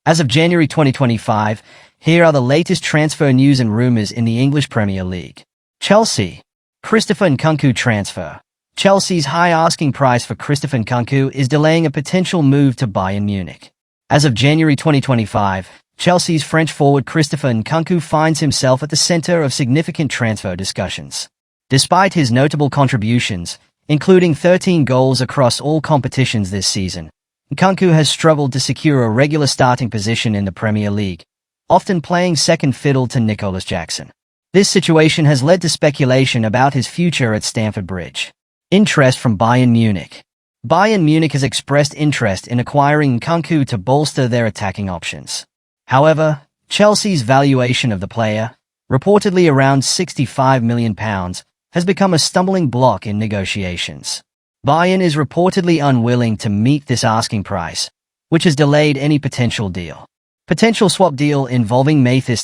As of January 2025, here are the latest transfer news and rumours in the English Premier League. Chelsea. Christopher Nkunku transfer. Chelsea's high asking price for Christopher Nkunku is delaying a potential move to Bayern Munich. As of January 2025, Chelsea's French forward Christopher Nkunku finds himself at the centre of significant transfer discussions. Despite his notable contributions, including 13 goals across all competitions this season, Nkunku has struggled to secure a regular starting position in the Premier League, often playing second fiddle to Nicolas Jackson. This situation has led to speculation about his future at Stamford Bridge. Interest from Bayern Munich. Bayern Munich has expressed interest in acquiring Nkunku to bolster their attacking options. However, Chelsea's valuation of the player, reportedly around £65 million, has become a stumbling block in negotiations. Bayern is reportedly unwilling to meet this asking price, which has delayed any potential deal. Potential swap deal involving Mathys.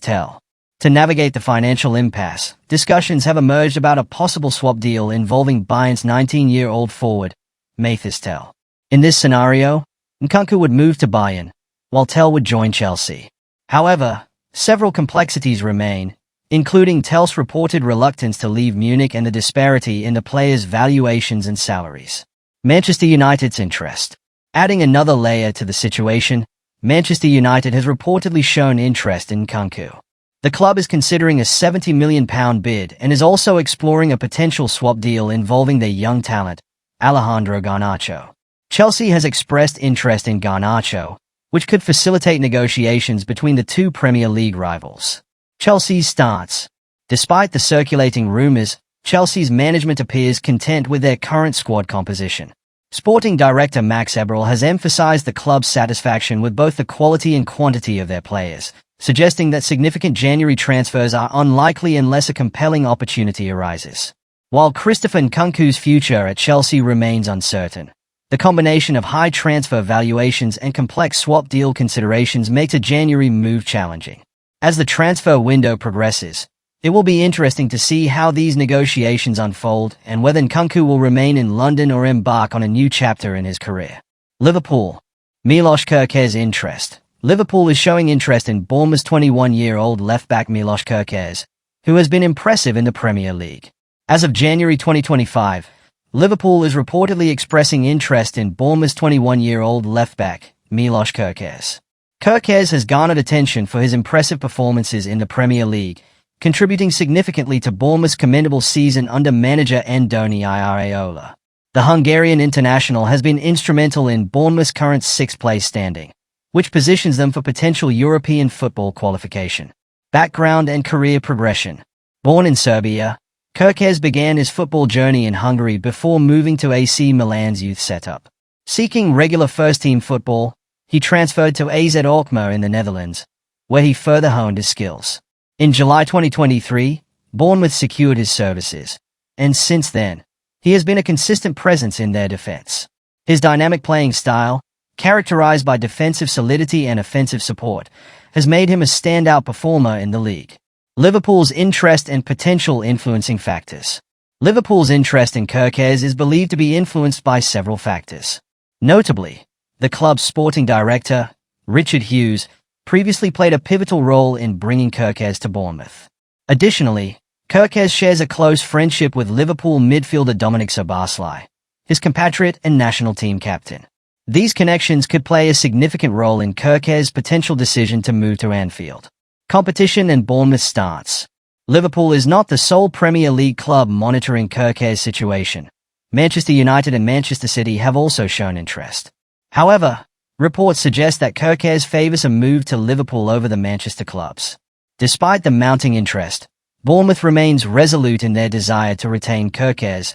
To navigate the financial impasse, discussions have emerged about a possible swap deal involving Bayern's 19-year-old forward, Mathys. In this scenario, Nkunku would move to Bayern, while Tell would join Chelsea. However, several complexities remain, including Tell's reported reluctance to leave Munich and the disparity in the players' valuations and salaries. Manchester United's interest. Adding another layer to the situation, Manchester United has reportedly shown interest in Nkunku. The club is considering a £70 million bid and is also exploring a potential swap deal involving their young talent, Alejandro Garnacho. Chelsea has expressed interest in Garnacho, which could facilitate negotiations between the two Premier League rivals. Chelsea's stance. Despite the circulating rumours, Chelsea's management appears content with their current squad composition. Sporting director Max Eberl has emphasised the club's satisfaction with both the quality and quantity of their players, suggesting that significant January transfers are unlikely unless a compelling opportunity arises. While Christopher Nkunku's future at Chelsea remains uncertain, the combination of high transfer valuations and complex swap deal considerations makes a January move challenging. As the transfer window progresses, it will be interesting to see how these negotiations unfold and whether Nkunku will remain in London or embark on a new chapter in his career. Liverpool. Milos Kerkez interest. Liverpool is showing interest in Bournemouth's 21-year-old left-back Milos Kerkez, who has been impressive in the Premier League. As of January 2025, Liverpool is reportedly expressing interest in Bournemouth's 21-year-old left-back, Milos Kerkez. Kerkez has garnered attention for his impressive performances in the Premier League, contributing significantly to Bournemouth's commendable season under manager Andoni Iraola. The Hungarian international has been instrumental in Bournemouth's current sixth-place standing, which positions them for potential European football qualification. Background and career progression. Born in Serbia, Kerkez began his football journey in Hungary before moving to AC Milan's youth setup. Seeking regular first-team football, he transferred to AZ Alkmaar in the Netherlands, where he further honed his skills. In July 2023, Bournemouth secured his services, and since then, he has been a consistent presence in their defense. His dynamic playing style, characterized by defensive solidity and offensive support, has made him a standout performer in the league. Liverpool's interest and potential influencing factors. Liverpool's interest in Kerkez is believed to be influenced by several factors. Notably, the club's sporting director, Richard Hughes, previously played a pivotal role in bringing Kerkez to Bournemouth. Additionally, Kerkez shares a close friendship with Liverpool midfielder Dominik Szoboszlai, his compatriot and national team captain. These connections could play a significant role in Kerkez's potential decision to move to Anfield. Competition and Bournemouth's stance. Liverpool is not the sole Premier League club monitoring Kerkez's situation. Manchester United and Manchester City have also shown interest. However, reports suggest that Kerkez favours a move to Liverpool over the Manchester clubs. Despite the mounting interest, Bournemouth remains resolute in their desire to retain Kerkez,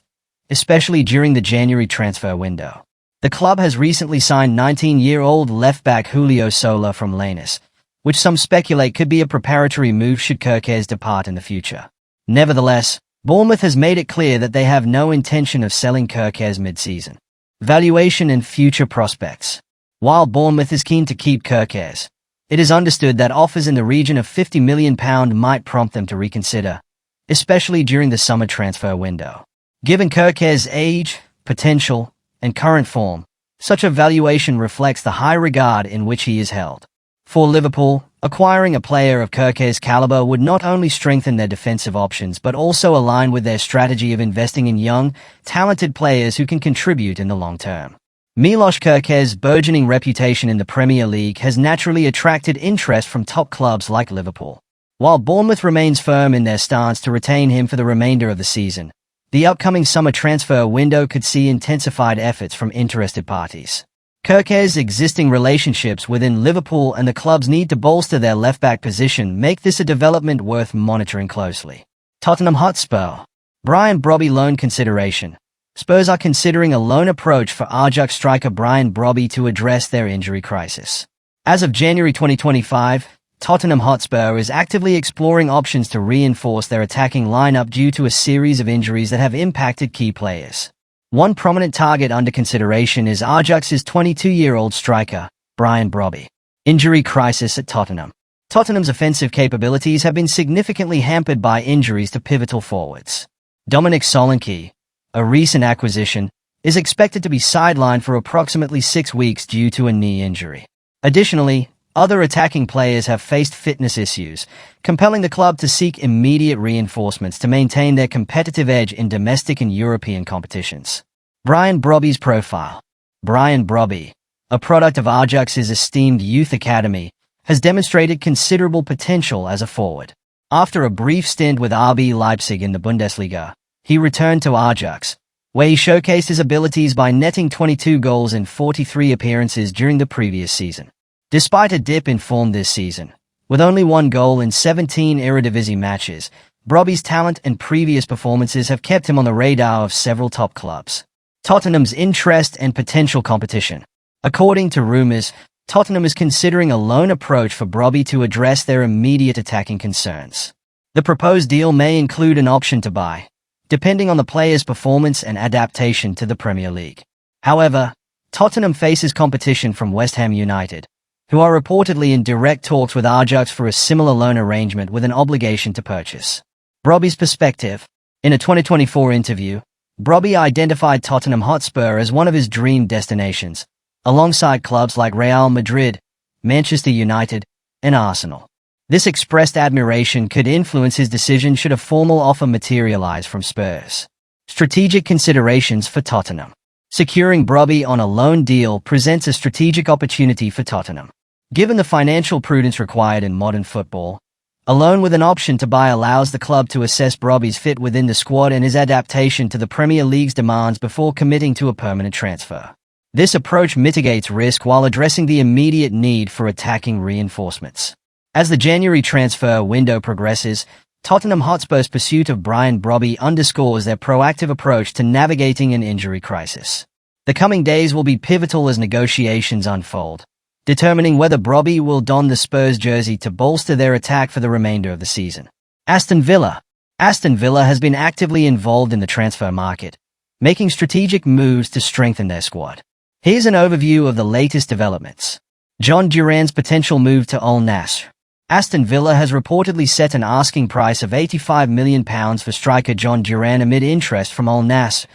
especially during the January transfer window. The club has recently signed 19-year-old left-back Julio Sola from Lanús, which some speculate could be a preparatory move should Kerkez depart in the future. Nevertheless, Bournemouth has made it clear that they have no intention of selling Kerkez mid-season. Valuation and future prospects. While Bournemouth is keen to keep Kerkez, it is understood that offers in the region of £50 million might prompt them to reconsider, especially during the summer transfer window. Given Kerkez's age, potential, and current form, such a valuation reflects the high regard in which he is held. For Liverpool, acquiring a player of Kerkez caliber would not only strengthen their defensive options but also align with their strategy of investing in young, talented players who can contribute in the long term. Milos Kerkez's burgeoning reputation in the Premier League has naturally attracted interest from top clubs like Liverpool. While Bournemouth remains firm in their stance to retain him for the remainder of the season, the upcoming summer transfer window could see intensified efforts from interested parties. Kerkez's existing relationships within Liverpool and the club's need to bolster their left-back position make this a development worth monitoring closely. Tottenham Hotspur. Brby loan consideration. Spurs are considering a loan approach for Ajax striker Brobbey to address their injury crisis. As of January 2025, Tottenham Hotspur is actively exploring options to reinforce their attacking lineup due to a series of injuries that have impacted key players. One prominent target under consideration is Ajax's 22-year-old striker, Brobbey. Injury crisis at Tottenham. Tottenham's offensive capabilities have been significantly hampered by injuries to pivotal forwards. Dominic Solanke, a recent acquisition, is expected to be sidelined for approximately 6 weeks due to a knee injury. Additionally, other attacking players have faced fitness issues, compelling the club to seek immediate reinforcements to maintain their competitive edge in domestic and European competitions. Brobbey's profile. Brobbey, a product of Ajax's esteemed youth academy, has demonstrated considerable potential as a forward. After a brief stint with RB Leipzig in the Bundesliga, he returned to Ajax, where he showcased his abilities by netting 22 goals in 43 appearances during the previous season. Despite a dip in form this season, with only 1 goal in 17 Eredivisie matches, Brobbey's talent and previous performances have kept him on the radar of several top clubs. Tottenham's interest and potential competition. According to rumours, Tottenham is considering a loan approach for Brobbey to address their immediate attacking concerns. The proposed deal may include an option to buy, depending on the player's performance and adaptation to the Premier League. However, Tottenham faces competition from West Ham United, who are reportedly in direct talks with Ajax for a similar loan arrangement with an obligation to purchase. Brobbey's perspective. In a 2024 interview, Brobbey identified Tottenham Hotspur as one of his dream destinations, alongside clubs like Real Madrid, Manchester United, and Arsenal. This expressed admiration could influence his decision should a formal offer materialize from Spurs. Strategic considerations for Tottenham. Securing Brobbey on a loan deal presents a strategic opportunity for Tottenham. Given the financial prudence required in modern football, a loan with an option to buy allows the club to assess Brobbey's fit within the squad and his adaptation to the Premier League's demands before committing to a permanent transfer. This approach mitigates risk while addressing the immediate need for attacking reinforcements. As the January transfer window progresses, Tottenham Hotspur's pursuit of Brobbey underscores their proactive approach to navigating an injury crisis. The coming days will be pivotal as negotiations unfold, determining whether Brobbey will don the Spurs jersey to bolster their attack for the remainder of the season. Aston Villa. Aston Villa has been actively involved in the transfer market, making strategic moves to strengthen their squad. Here's an overview of the latest developments. Jhon Duran's potential move to Al Nassr. Aston Villa has reportedly set an asking price of £85 million for striker Jhon Duran amid interest from Al Nassr,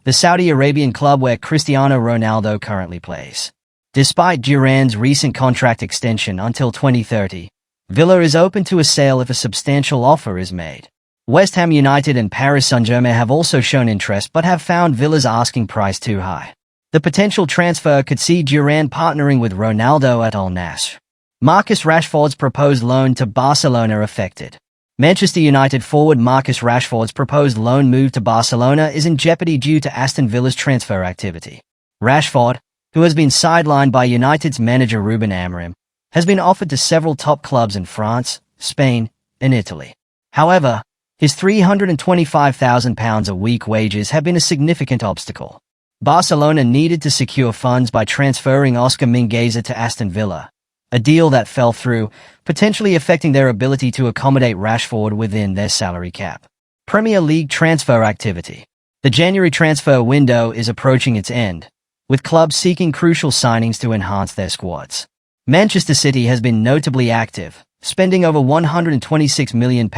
the Saudi Arabian club where Cristiano Ronaldo currently plays. Despite Duran's recent contract extension until 2030, Villa is open to a sale if a substantial offer is made. West Ham United and Paris Saint-Germain have also shown interest but have found Villa's asking price too high. The potential transfer could see Duran partnering with Ronaldo at Al Nassr. Marcus Rashford's proposed loan to Barcelona affected. Manchester United forward Marcus Rashford's proposed loan move to Barcelona is in jeopardy due to Aston Villa's transfer activity. Rashford, who has been sidelined by United's manager Ruben Amorim, has been offered to several top clubs in France, Spain, and Italy. However, his £325,000 a week wages have been a significant obstacle. Barcelona needed to secure funds by transferring Oscar Mingueza to Aston Villa, a deal that fell through, potentially affecting their ability to accommodate Rashford within their salary cap. Premier League transfer activity. The January transfer window is approaching its end, with clubs seeking crucial signings to enhance their squads. Manchester City has been notably active, spending over £126 million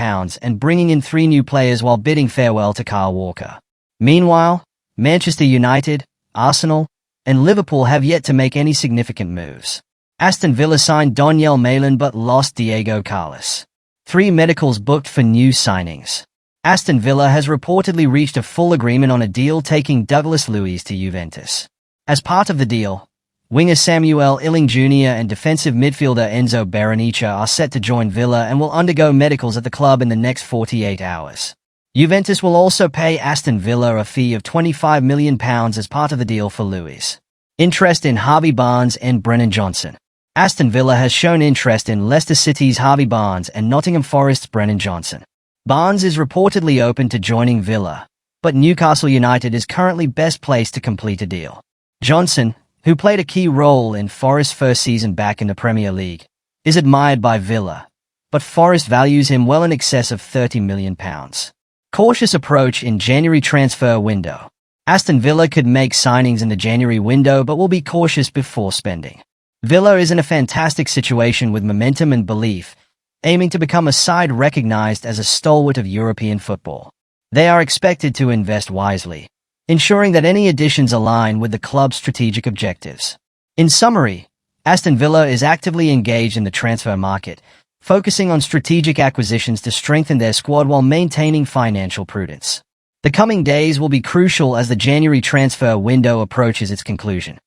and bringing in 3 new players while bidding farewell to Kyle Walker. Meanwhile, Manchester United, Arsenal, and Liverpool have yet to make any significant moves. Aston Villa signed Daniel Malin but lost Diego Carlos. 3 medicals booked for new signings. Aston Villa has reportedly reached a full agreement on a deal taking Douglas Luiz to Juventus. As part of the deal, winger Samuel Illing Jr. and defensive midfielder Enzo Berenice are set to join Villa and will undergo medicals at the club in the next 48 hours. Juventus will also pay Aston Villa a fee of £25 million as part of the deal for Luiz. Interest in Harvey Barnes and Brennan Johnson. Aston Villa has shown interest in Leicester City's Harvey Barnes and Nottingham Forest's Brennan Johnson. Barnes is reportedly open to joining Villa, but Newcastle United is currently best placed to complete a deal. Johnson, who played a key role in Forest's first season back in the Premier League, is admired by Villa, but Forest values him well in excess of £30 million. Cautious approach in January transfer window. Aston Villa could make signings in the January window but will be cautious before spending. Villa is in a fantastic situation with momentum and belief, aiming to become a side recognized as a stalwart of European football. They are expected to invest wisely, ensuring that any additions align with the club's strategic objectives. In summary, Aston Villa is actively engaged in the transfer market, focusing on strategic acquisitions to strengthen their squad while maintaining financial prudence. The coming days will be crucial as the January transfer window approaches its conclusion.